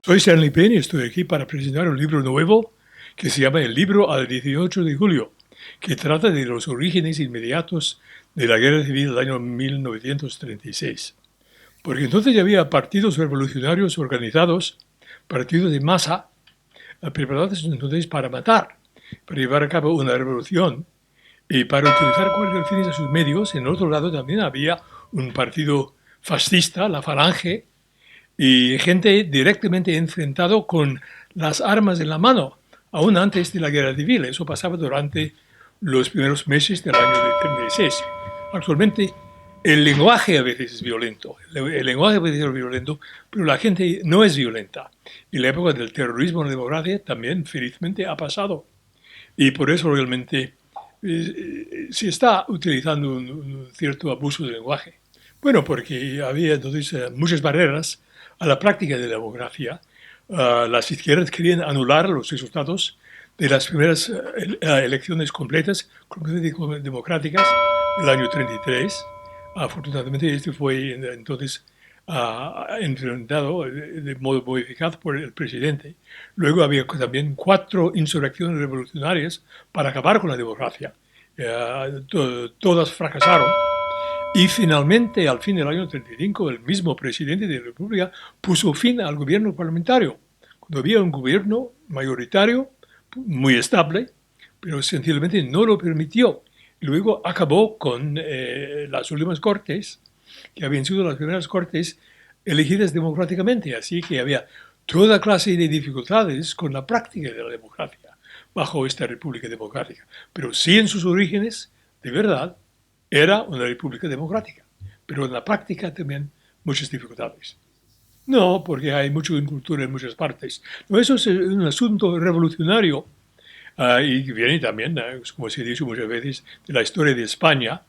Soy Stanley Penn y estoy aquí para presentar un libro nuevo que se llama El libro al 18 de julio, que trata de los orígenes inmediatos de la Guerra Civil del año 1936. Porque entonces ya había partidos revolucionarios organizados, partidos de masa, preparados entonces para matar, para llevar a cabo una revolución y para utilizar cualquier fines a sus medios. En el otro lado también había un partido fascista, la Falange, y gente directamente enfrentado con las armas en la mano, aún antes de la guerra civil. Eso pasaba durante los primeros meses del año 36. Actualmente el lenguaje a veces es violento, el lenguaje a veces es violento, pero la gente no es violenta. Y la época del terrorismo en la democracia también felizmente ha pasado. Y por eso realmente se está utilizando un cierto abuso del lenguaje. Bueno, porque había entonces muchas barreras a la práctica de la democracia. Las izquierdas querían anular los resultados de las primeras elecciones completas, democráticas, del año 33. Afortunadamente, este fue entonces implementado de modo muy eficaz por el presidente. Luego había también 4 insurrecciones revolucionarias para acabar con la democracia. Todas fracasaron. Y finalmente, al fin del año 35, el mismo presidente de la República puso fin al gobierno parlamentario. Cuando había un gobierno mayoritario, muy estable, pero sencillamente no lo permitió. Y luego acabó con las últimas cortes, que habían sido las primeras cortes elegidas democráticamente. Así que había toda clase de dificultades con la práctica de la democracia bajo esta república democrática. Pero sí en sus orígenes, de verdad, era una república democrática, pero en la práctica también muchas dificultades. No, porque hay mucha incultura en muchas partes. No, eso es un asunto revolucionario y viene también, como se ha dicho muchas veces, de la historia de España,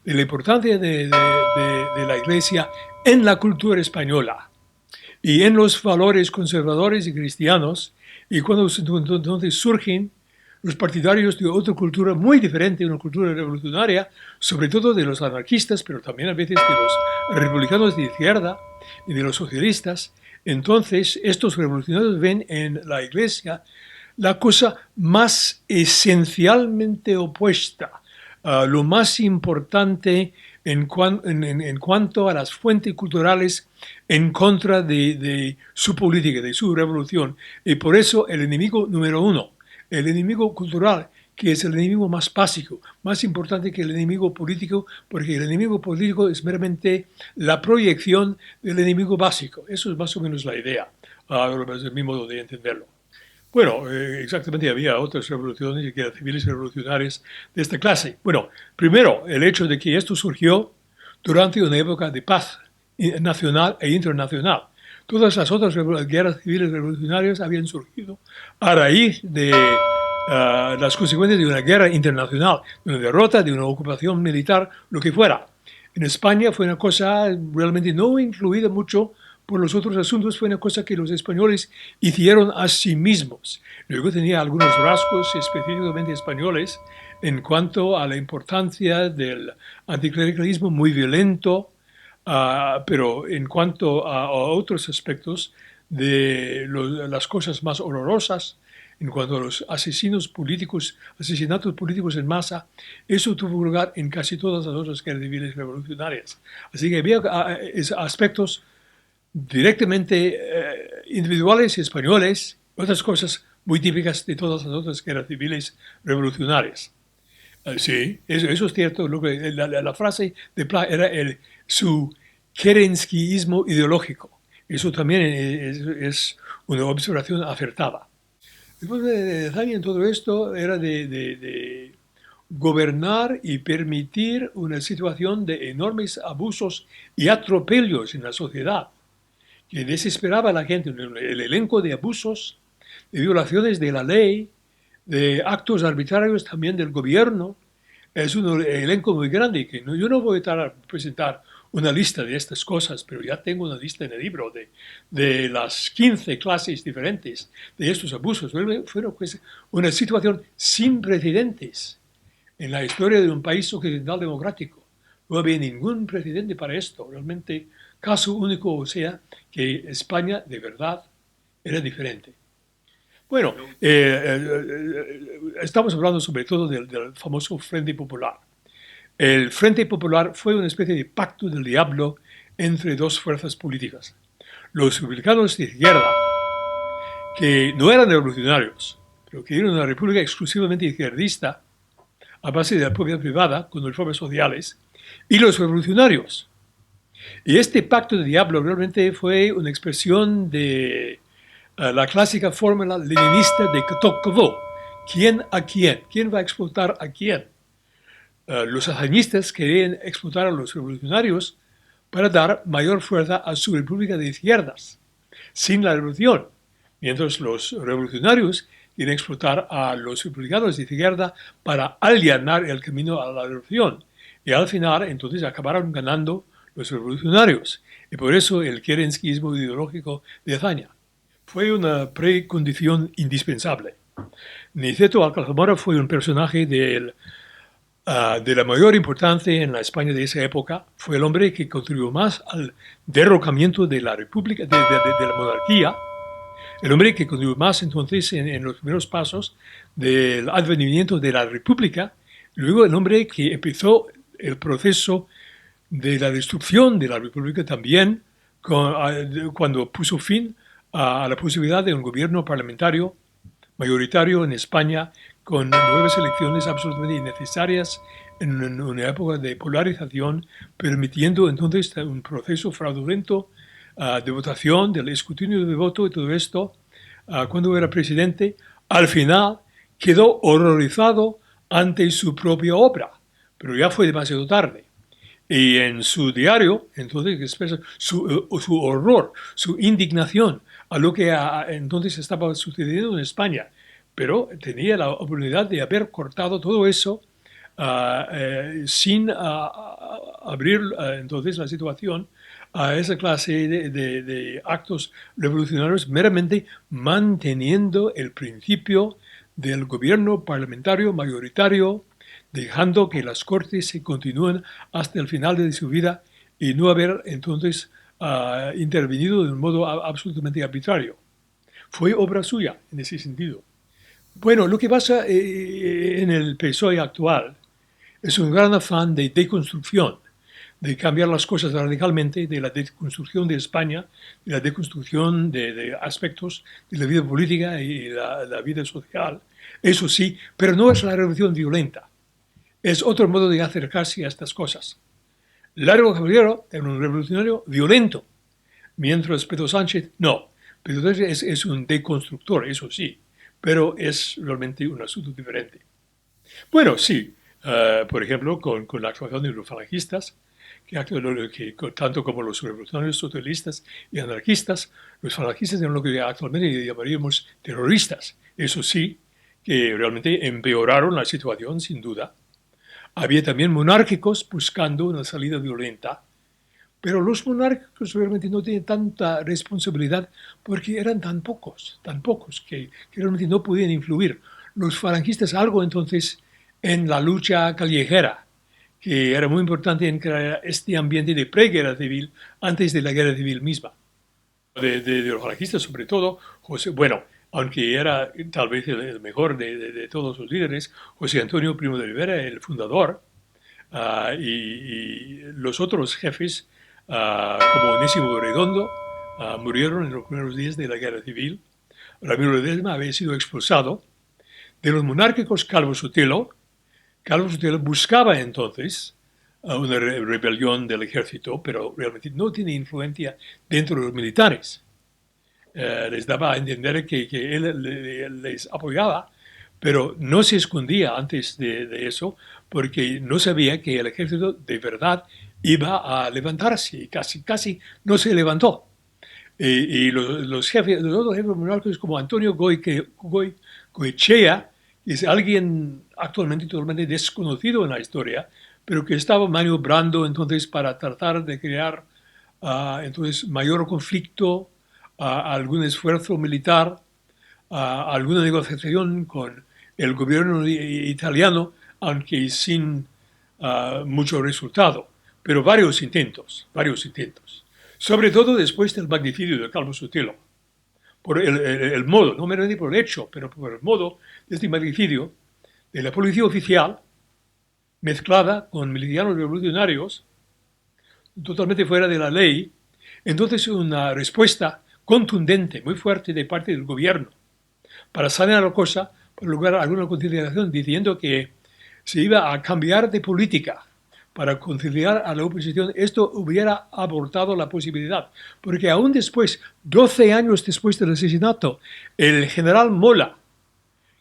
de la importancia de la Iglesia en la cultura española y en los valores conservadores y cristianos, y cuando entonces surgen los partidarios de otra cultura muy diferente, una cultura revolucionaria, sobre todo de los anarquistas, pero también a veces de los republicanos de izquierda y de los socialistas. Entonces, estos revolucionarios ven en la Iglesia la cosa más esencialmente opuesta, lo más importante en cuanto a las fuentes culturales en contra de su política, de su revolución. Y por eso el enemigo número 1, el enemigo cultural, que es el enemigo más básico, más importante que el enemigo político, porque el enemigo político es meramente la proyección del enemigo básico. Eso es más o menos la idea, es mi modo de entenderlo. Bueno, exactamente, había otras revoluciones y guerras civiles revolucionarias de esta clase. Bueno, primero, el hecho de que esto surgió durante una época de paz nacional e internacional. Todas las otras guerras civiles revolucionarias habían surgido a raíz de las consecuencias de una guerra internacional, de una derrota, de una ocupación militar, lo que fuera. En España fue una cosa realmente no influida mucho por los otros asuntos, fue una cosa que los españoles hicieron a sí mismos. Luego tenía algunos rasgos específicamente españoles en cuanto a la importancia del anticlericalismo muy violento, pero en cuanto a otros aspectos de las cosas más horrorosas, en cuanto a los asesinatos políticos en masa, eso tuvo lugar en casi todas las otras guerras civiles revolucionarias. Así que había aspectos directamente individuales y españoles, otras cosas muy típicas de todas las otras guerras civiles revolucionarias. Sí, eso es cierto. La frase de Pla era su kerenskiismo ideológico. Eso también es una observación acertada. Después de Zaña en todo esto era de gobernar y permitir una situación de enormes abusos y atropellos en la sociedad, que desesperaba a la gente. El elenco de abusos, de violaciones de la ley, de actos arbitrarios también del gobierno, es un elenco muy grande que yo no voy a presentar una lista de estas cosas, pero ya tengo una lista en el libro de las 15 clases diferentes de estos abusos. Fue pues, una situación sin precedentes en la historia de un país occidental democrático. No había ningún precedente para esto. Realmente, caso único, o sea, que España de verdad era diferente. Bueno, estamos hablando sobre todo del famoso Frente Popular. El Frente Popular fue una especie de pacto del diablo entre dos fuerzas políticas. Los republicanos de izquierda, que no eran revolucionarios, pero que eran una república exclusivamente izquierdista, a base de la propiedad privada, con reformas sociales, y los revolucionarios. Y este pacto del diablo realmente fue una expresión de la clásica fórmula leninista de Tocqueville. ¿Quién a quién? ¿Quién va a explotar a quién? Los hazañistas querían explotar a los revolucionarios para dar mayor fuerza a su república de izquierdas, sin la revolución. Mientras los revolucionarios quieren explotar a los republicanos de izquierda para allanar el camino a la revolución. Y al final, entonces, acabaron ganando los revolucionarios. Y por eso el kerenskismo ideológico de Azaña fue una precondición indispensable. Niceto Alcalá fue un personaje de la mayor importancia en la España de esa época. Fue el hombre que contribuyó más al derrocamiento de la república, de la monarquía. El hombre que contribuyó más entonces en los primeros pasos del advenimiento de la república. Luego el hombre que empezó el proceso de la destrucción de la república también cuando puso fin a la posibilidad de un gobierno parlamentario mayoritario en España con nuevas elecciones absolutamente innecesarias en una época de polarización, permitiendo entonces un proceso fraudulento de votación, del escrutinio de voto y todo esto. Cuando era presidente, al final quedó horrorizado ante su propia obra, pero ya fue demasiado tarde. Y en su diario, entonces, expresa su horror, su indignación a lo que entonces estaba sucediendo en España. Pero tenía la oportunidad de haber cortado todo eso sin abrir entonces la situación a esa clase de actos revolucionarios, meramente manteniendo el principio del gobierno parlamentario mayoritario, dejando que las cortes se continúen hasta el final de su vida y no haber entonces intervenido de un modo absolutamente arbitrario. Fue obra suya en ese sentido. Bueno, lo que pasa en el PSOE actual es un gran afán de deconstrucción, de cambiar las cosas radicalmente, de la deconstrucción de España, de la deconstrucción de aspectos de la vida política y la vida social. Eso sí, pero no es la revolución violenta. Es otro modo de acercarse a estas cosas. Largo Caballero era un revolucionario violento, mientras Pedro Sánchez no. Pedro Sánchez es un deconstructor, eso sí, pero es realmente un asunto diferente. Bueno, sí, por ejemplo, con la actuación de los falangistas, que tanto como los revolucionarios socialistas y anarquistas, los falangistas eran lo que actualmente llamaríamos terroristas. Eso sí, que realmente empeoraron la situación, sin duda. Había también monárquicos buscando una salida violenta, pero los monárquicos realmente no tienen tanta responsabilidad porque eran tan pocos que realmente no podían influir. Los falangistas algo entonces en la lucha callejera, que era muy importante en crear este ambiente de preguerra civil antes de la guerra civil misma. De los falangistas sobre todo, José, bueno, aunque era tal vez el mejor de todos los líderes, José Antonio Primo de Rivera, el fundador, y los otros jefes, como Onésimo Redondo, murieron en los primeros días de la guerra civil. Ramiro Ledesma había sido expulsado. De los monárquicos, Calvo Sotelo buscaba entonces una rebelión del ejército, pero realmente no tiene influencia dentro de los militares. Les daba a entender que él les apoyaba, pero no se escondía antes de eso porque no sabía que el ejército de verdad iba a levantarse y casi no se levantó. Y los otros jefes monárquicos como Antonio Goichea, que es alguien actualmente totalmente desconocido en la historia, pero que estaba maniobrando entonces para tratar de crear entonces mayor conflicto, algún esfuerzo militar, alguna negociación con el gobierno italiano, aunque sin mucho resultado, pero varios intentos, sobre todo después del magnicidio de Calvo Sotelo. por el modo, no meramente por el hecho, pero por el modo de este magnicidio de la policía oficial mezclada con milicianos revolucionarios, totalmente fuera de la ley. Entonces una respuesta contundente, muy fuerte de parte del gobierno para sanear la cosa, para lograr alguna conciliación, diciendo que se iba a cambiar de política para conciliar a la oposición. Esto hubiera abortado la posibilidad, porque aún después, 12 años después del asesinato, el general Mola,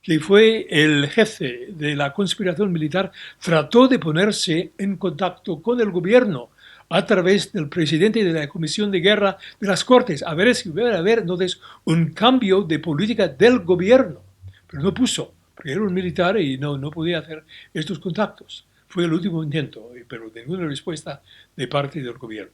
que fue el jefe de la conspiración militar, trató de ponerse en contacto con el gobierno a través del presidente de la Comisión de Guerra de las Cortes, a ver si hubiera haber entonces un cambio de política del gobierno. Pero no puso, porque era un militar y no podía hacer estos contactos. Fue el último intento, pero ninguna respuesta de parte del gobierno.